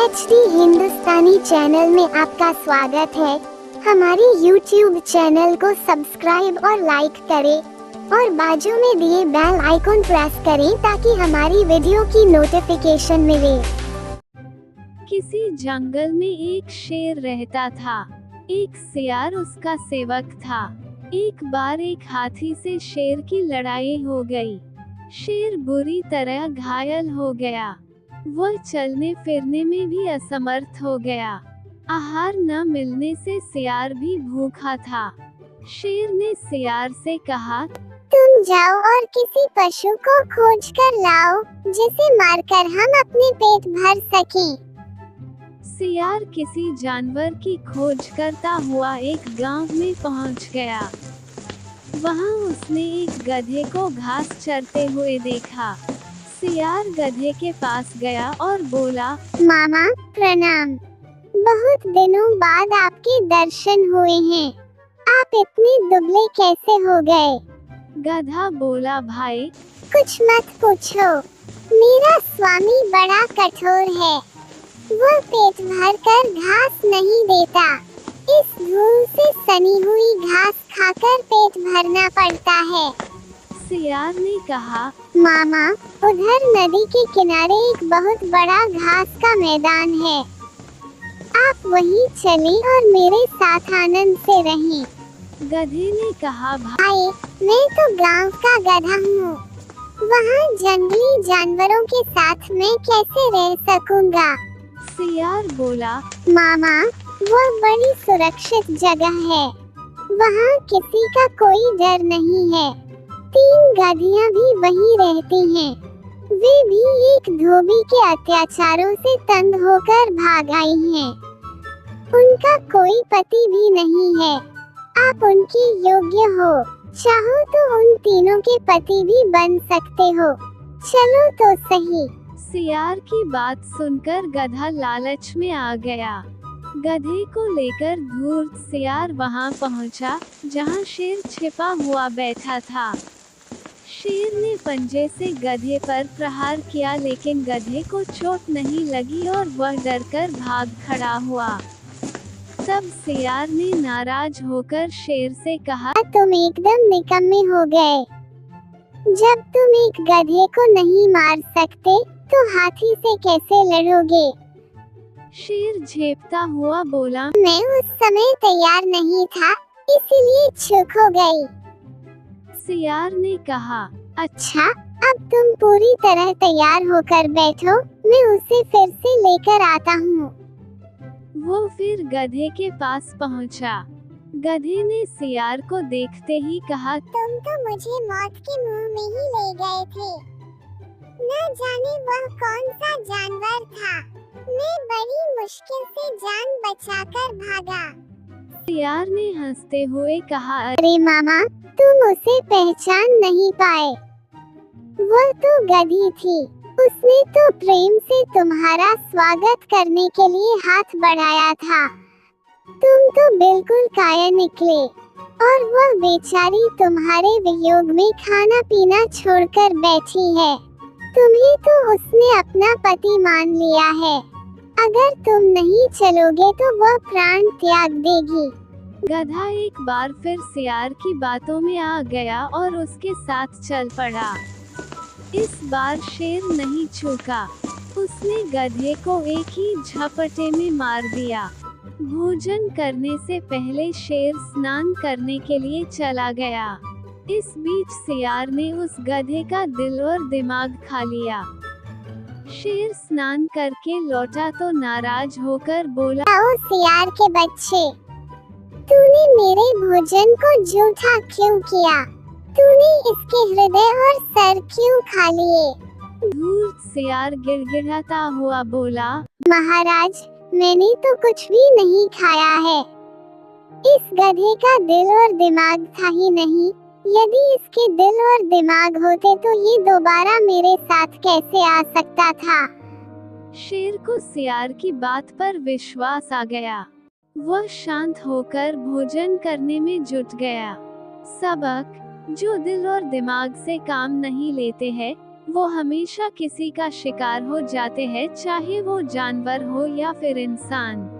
HD हिंदुस्तानी channel में आपका स्वागत है। हमारी YouTube चैनल को सब्सक्राइब और लाइक करें और बाजू में दिए बेल आइकॉन प्रेस करें ताकि हमारी वीडियो की नोटिफिकेशन मिले। किसी जंगल में एक शेर रहता था। एक सियार उसका सेवक था। एक बार एक हाथी से शेर की लड़ाई हो गई। शेर बुरी तरह घायल हो गया। वह चलने फिरने में भी असमर्थ हो गया। आहार न मिलने से सियार भी भूखा था। शेर ने सियार से कहा, तुम जाओ और किसी पशु को खोज कर लाओ जिसे मारकर हम अपने पेट भर सकें। सियार किसी जानवर की खोज करता हुआ एक गांव में पहुंच गया। वहां उसने एक गधे को घास चरते हुए देखा। सियार गधे के पास गया और बोला, मामा प्रणाम, बहुत दिनों बाद आपके दर्शन हुए हैं। आप इतने दुबले कैसे हो गए? गधा बोला, भाई कुछ मत पूछो, मेरा स्वामी बड़ा कठोर है। वह पेट भर कर घास नहीं देता। इस धूल से सनी हुई घास खाकर पेट भरना पड़ता है। सियार ने कहा, मामा उधर नदी के किनारे एक बहुत बड़ा घास का मैदान है। आप वहीं चलें और मेरे साथ आनंद से रहें। गधे ने कहा, भाई मैं तो गांव का गधा हूँ, वहाँ जंगली जानवरों के साथ मैं कैसे रह सकूँगा? सियार बोला, मामा वह बड़ी सुरक्षित जगह है, वहाँ किसी का कोई डर नहीं है। 3 गधियाँ भी वहीं रहती हैं। वे भी एक धोबी के अत्याचारों से तंग होकर भाग आई हैं। उनका कोई पति भी नहीं है। आप उनके योग्य हो, चाहो तो उन तीनों के पति भी बन सकते हो। चलो तो सही। सियार की बात सुनकर गधा लालच में आ गया। गधे को लेकर धूर्त सियार वहां पहुंचा जहां शेर छिपा हुआ बैठा था। शेर ने पंजे से गधे पर प्रहार किया, लेकिन गधे को चोट नहीं लगी और वह डरकर भाग खड़ा हुआ। तब सियार ने नाराज होकर शेर से कहा, तुम एकदम निकम्मे हो गए। जब तुम एक गधे को नहीं मार सकते तो हाथी से कैसे लड़ोगे? शेर झेपता हुआ बोला, मैं उस समय तैयार नहीं था, इसीलिए चूक हो गई। सियार ने कहा, अच्छा अब तुम पूरी तरह तैयार होकर बैठो, मैं उसे फिर से लेकर आता हूँ। वो फिर गधे के पास पहुँचा। गधे ने सियार को देखते ही कहा, तुम तो मुझे मौत के मुंह में ही ले गए थे। न जाने वह कौन सा जानवर था। मैं बड़ी मुश्किल से जान बचाकर भागा। सियार ने हंसते हुए कहा, अरे मामा तुम उसे पहचान नहीं पाए। वह तो गधी थी। उसने तो प्रेम से तुम्हारा स्वागत करने के लिए हाथ बढ़ाया था। तुम तो बिल्कुल कायर निकले और वह बेचारी तुम्हारे वियोग में खाना पीना छोड़कर बैठी है। तुम्हें तो उसने अपना पति मान लिया है। अगर तुम नहीं चलोगे तो वह प्राण त्याग देगी। गधा एक बार फिर सियार की बातों में आ गया और उसके साथ चल पड़ा। इस बार शेर नहीं चूका। उसने गधे को एक ही झपटे में मार दिया। भोजन करने से पहले शेर स्नान करने के लिए चला गया। इस बीच सियार ने उस गधे का दिल और दिमाग खा लिया। शेर स्नान करके लौटा तो नाराज होकर बोला, आओ सियार के बच्चे, तूने मेरे भोजन को जूठा क्यों किया? तूने इसके हृदय और सर क्यों खा लिए? धूर्त सियार गिड़गिड़ाता हुआ बोला, महाराज मैंने तो कुछ भी नहीं खाया है। इस गधे का दिल और दिमाग था ही नहीं। यदि इसके दिल और दिमाग होते तो ये दोबारा मेरे साथ कैसे आ सकता था? शेर को सियार की बात पर विश्वास आ गया। वह शांत होकर भोजन करने में जुट गया। सबक, जो दिल और दिमाग से काम नहीं लेते हैं, वो हमेशा किसी का शिकार हो जाते हैं, चाहे वो जानवर हो या फिर इंसान।